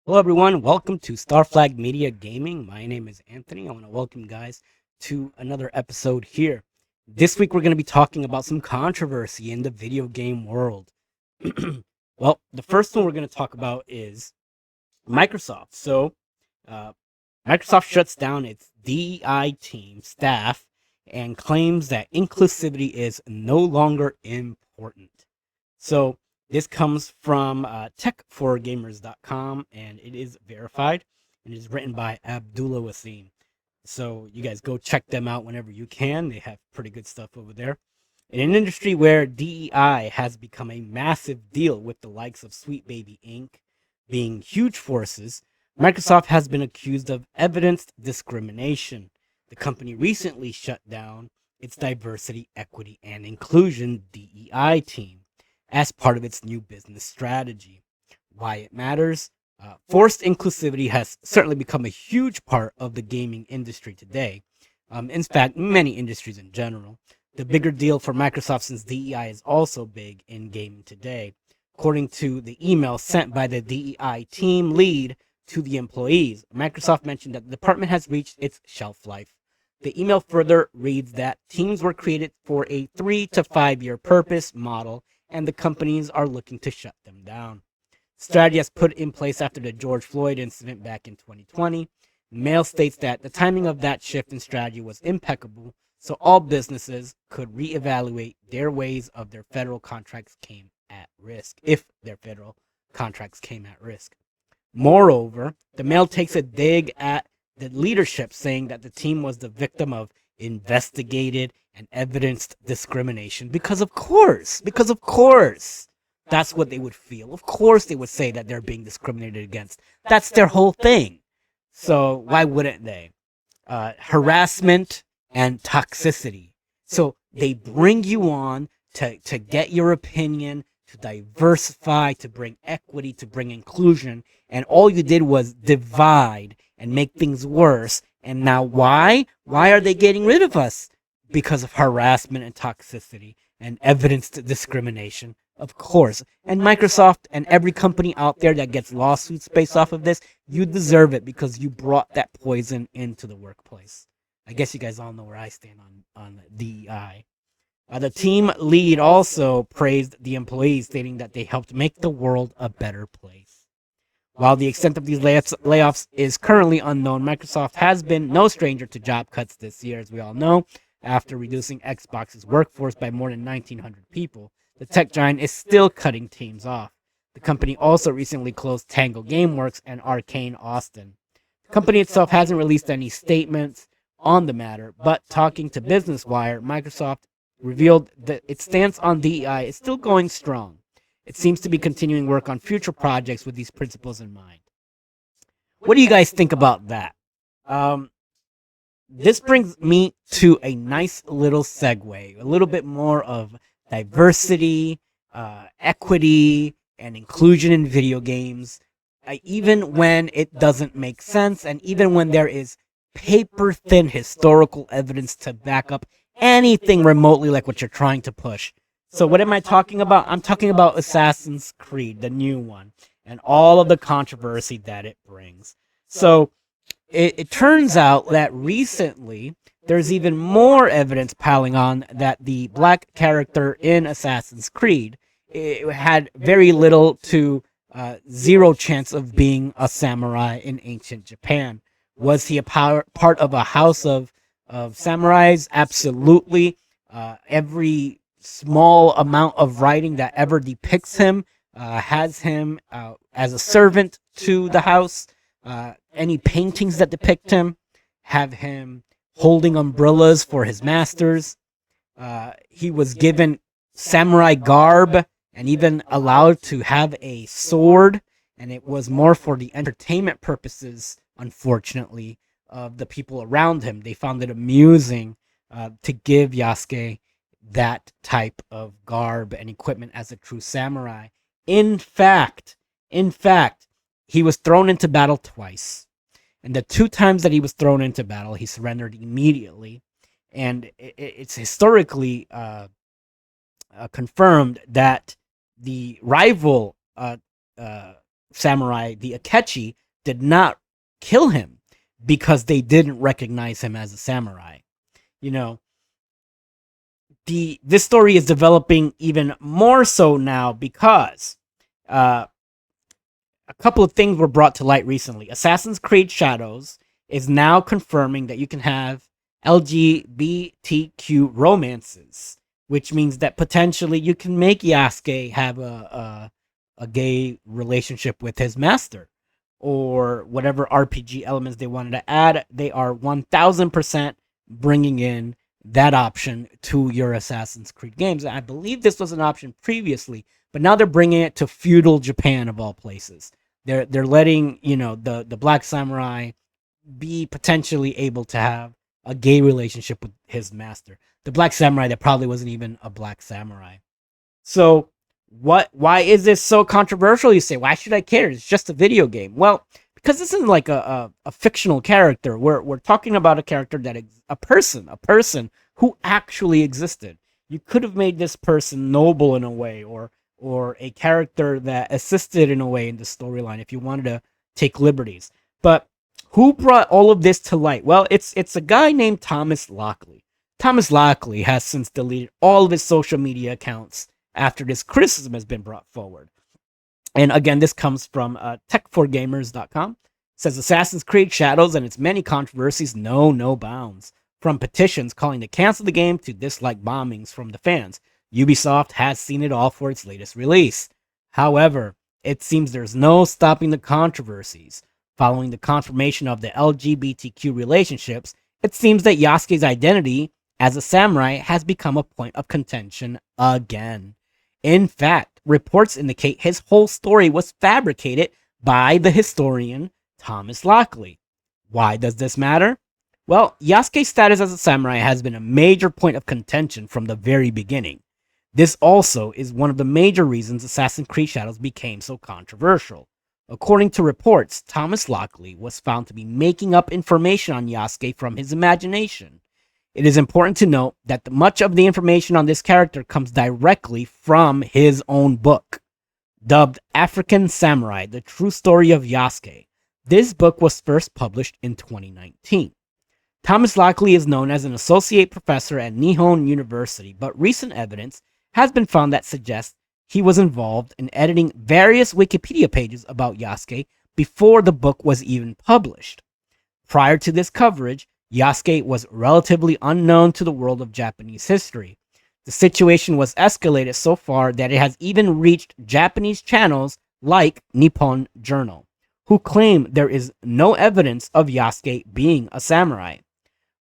Hello, everyone. Welcome to Star Flag Media Gaming. My name is Anthony. I want to welcome you guys to another episode here. This week, we're going to be talking about some controversy in the video game world. Well, the first one we're going to talk about is Microsoft. Uh, Microsoft shuts down its DEI team staff and claims that inclusivity is no longer important. So this comes from tech4gamers.com, and it is verified, and it is written by Abdullah Wasim. So you guys go check them out whenever you can. They have pretty good stuff over there. In an industry where DEI has become a massive deal with the likes of Sweet Baby Inc. being huge forces, Microsoft has been accused of evidenced discrimination. The company recently shut down its diversity, equity, and inclusion DEI team as part of its new business strategy. Why it matters? Forced inclusivity has certainly become a huge part of the gaming industry today. In fact, many industries in general. The bigger deal for Microsoft, since DEI is also big in gaming today. According to the email sent by the DEI team lead to the employees, Microsoft mentioned that the department has reached its shelf life. The email further reads that teams were created for a 3 to 5 year purpose model, and the companies are looking to shut them down. Strategy has put in place after the George Floyd incident back in 2020. Mail states that the timing of that shift in strategy was impeccable, so all businesses could reevaluate their ways of their federal contracts came at risk, if their federal contracts came at risk. Moreover, the Mail takes a dig at the leadership, saying that the team was the victim of investigated and evidenced discrimination because of course, that's what they would feel. Of course, they would say that they're being discriminated against. That's their whole thing. So why wouldn't they? Harassment and toxicity. So they bring you on to get your opinion, to diversify, to bring equity, to bring inclusion, and all you did was divide and make things worse. And now why? Why are they getting rid of us? Because of harassment and toxicity and evidenced discrimination. Of course. And Microsoft and every company out there that gets lawsuits based off of this, you deserve it because you brought that poison into the workplace. I guess you guys all know where I stand on DEI. The team lead also praised the employees, stating that they helped make the world a better place. While the extent of these layoffs is currently unknown, Microsoft has been no stranger to job cuts this year, as we all know. After reducing Xbox's workforce by more than 1,900 people, the tech giant is still cutting teams off. The company also recently closed Tango Gameworks and Arcane Austin. The company itself hasn't released any statements on the matter, but talking to Business Wire, Microsoft revealed that its stance on DEI is still going strong. It seems to be continuing work on future projects with these principles in mind. What do you guys think about that? Um, this brings me to a nice little segue, a little bit more of diversity, equity, and inclusion in video games, even when it doesn't make sense, and even when there is paper thin historical evidence to back up anything remotely like what you're trying to push. So, what am I talking about? I'm talking about Assassin's Creed, the new one, and all of the controversy that it brings. So, it turns out that recently there's even more evidence piling on that the black character in Assassin's Creed had very little to zero chance of being a samurai in ancient Japan. Was he a part of a house of samurais? Absolutely. Every small amount of writing that ever depicts him has him as a servant to the house. Any paintings that depict him have him holding umbrellas for his masters. He was given samurai garb and even allowed to have a sword, and it was more for the entertainment purposes, unfortunately, of the people around him. They found it amusing to give Yasuke that type of garb and equipment as a true samurai. In fact, in fact, he was thrown into battle twice. And the two times that he was thrown into battle, he surrendered immediately. And it's historically confirmed that the rival samurai, the Akechi, did not kill him because they didn't recognize him as a samurai. You know, this story is developing even more so now because uh, a couple of things were brought to light recently. Assassin's Creed Shadows is now confirming that you can have LGBTQ romances, which means that potentially you can make Yasuke have a gay relationship with his master, or whatever RPG elements they wanted to add. They are 1000% bringing in that option to your Assassin's Creed games. I believe this was an option previously, but now they're bringing it to feudal Japan of all places. They're letting, the black samurai be potentially able to have a gay relationship with his master. The black samurai that probably wasn't even a black samurai. So why is this so controversial? You say, why should I care? It's just a video game. Well, because this isn't like a fictional character. We're talking about a character that a person who actually existed. You could have made this person noble in a way, or a character that assisted in a way in the storyline if you wanted to take liberties. But who brought all of this to light? Well, it's a guy named Thomas Lockley. Thomas Lockley has since deleted all of his social media accounts after this criticism has been brought forward. And again, this comes from tech4gamers.com. It says Assassin's Creed Shadows and its many controversies know no bounds. From petitions calling to cancel the game to dislike bombings from the fans, Ubisoft has seen it all for its latest release. However, it seems there's no stopping the controversies. Following the confirmation of the LGBTQ relationships, it seems that Yasuke's identity as a samurai has become a point of contention again. In fact, reports indicate his whole story was fabricated by the historian Thomas Lockley. Why does this matter? Well, Yasuke's status as a samurai has been a major point of contention from the very beginning. This also is one of the major reasons Assassin's Creed Shadows became so controversial. According to reports, Thomas Lockley was found to be making up information on Yasuke from his imagination. It is important to note that much of the information on this character comes directly from his own book. Dubbed African Samurai, The True Story of Yasuke. This book was first published in 2019. Thomas Lockley is known as an associate professor at Nihon University, but recent evidence has been found that suggests he was involved in editing various Wikipedia pages about Yasuke before the book was even published. Prior to this coverage, Yasuke was relatively unknown to the world of Japanese history. The situation was escalated so far that it has even reached Japanese channels like Nippon Journal, who claim there is no evidence of Yasuke being a samurai.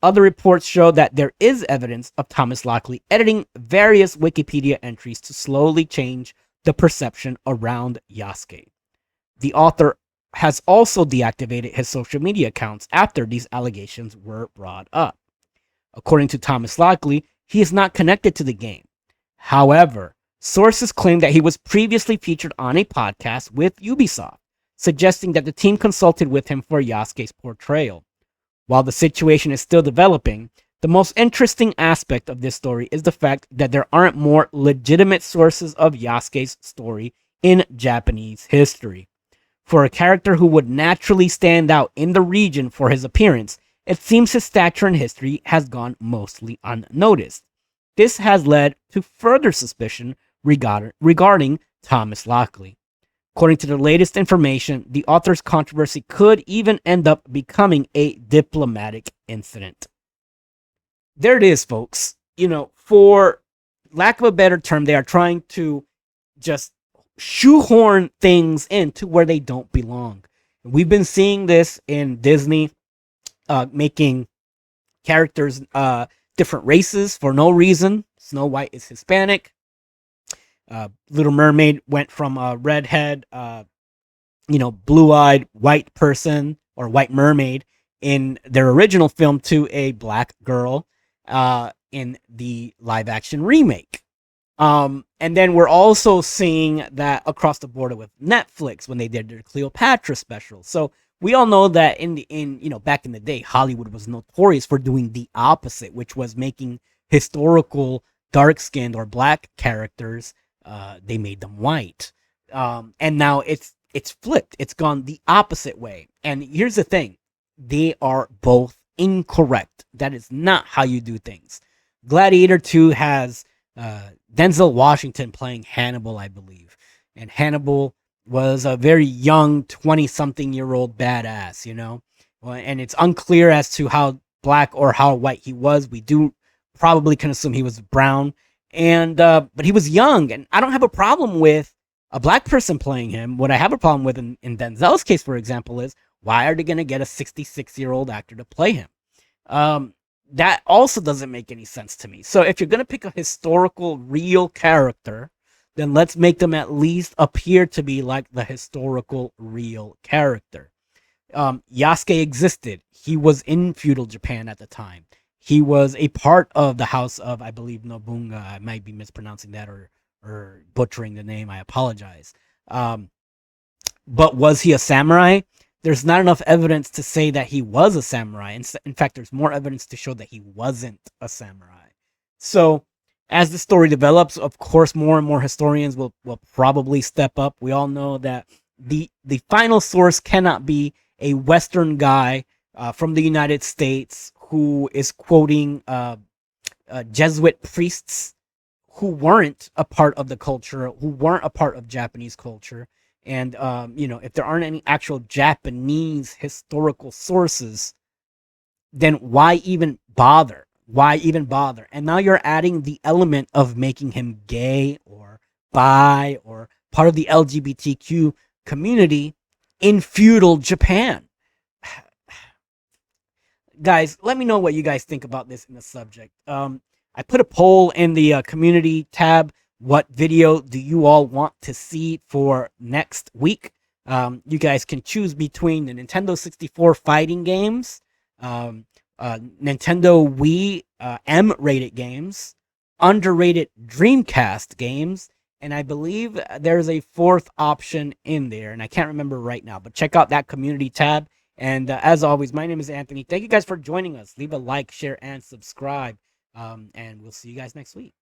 Other reports show that there is evidence of Thomas Lockley editing various Wikipedia entries to slowly change the perception around Yasuke. The author has also deactivated his social media accounts after these allegations were brought up. According to Thomas Lockley, he is not connected to the game. However, sources claim that he was previously featured on a podcast with Ubisoft, suggesting that the team consulted with him for Yasuke's portrayal. While the situation is still developing, the most interesting aspect of this story is the fact that there aren't more legitimate sources of Yasuke's story in Japanese history. For a character who would naturally stand out in the region for his appearance, it seems his stature in history has gone mostly unnoticed. This has led to further suspicion regarding Thomas Lockley. According to the latest information, the author's controversy could even end up becoming a diplomatic incident. There it is, folks. For lack of a better term, they are trying to just shoehorn things into where they don't belong. We've been seeing this in Disney, making characters different races for no reason. Snow White is Hispanic. Little Mermaid went from a redhead, blue-eyed white person or white mermaid in their original film to a black girl in the live-action remake. And then we're also seeing that across the border with Netflix when they did their Cleopatra special. So we all know that back in the day, Hollywood was notorious for doing the opposite, which was making historical dark-skinned or black characters. They made them white. And now it's It's flipped. It's gone the opposite way. And here's the thing. They are both incorrect. That is not how you do things. Gladiator 2 has Denzel Washington playing Hannibal, I believe. And Hannibal was a very young 20-something-year-old badass, you know? Well, and it's unclear as to how black or how white he was. We do probably can assume he was brown. And but he was young, and I don't have a problem with a black person playing him. What I have a problem with in Denzel's case, for example, is why are they going to get a 66-year-old actor to play him? That also doesn't make any sense to me. So if you're going to pick a historical, real character, then let's make them at least appear to be like the historical, real character. Yasuke existed. He was in feudal Japan at the time. He was a part of the house of, I believe, Nobunaga. I might be mispronouncing that or butchering the name. I apologize. But was he a samurai? There's not enough evidence to say that he was a samurai. In fact, there's more evidence to show that he wasn't a samurai. So, as the story develops, of course, more and more historians will probably step up. We all know that the final source cannot be a Western guy from the United States who is quoting Jesuit priests who weren't a part of the culture, who weren't a part of Japanese culture. And, if there aren't any actual Japanese historical sources, then why even bother? Why even bother? And now you're adding the element of making him gay or bi or part of the LGBTQ community in feudal Japan. Guys, let me know what you guys think about this in the subject. I put a poll in the community tab. What video do you all want to see for next week? You guys can choose between the Nintendo 64 fighting games, Nintendo Wii M-rated games, underrated Dreamcast games, and I believe there's a fourth option in there, and I can't remember right now, but check out that community tab. And as always, my name is Anthony. Thank you guys for joining us. Leave a like, share, and subscribe, and we'll see you guys next week.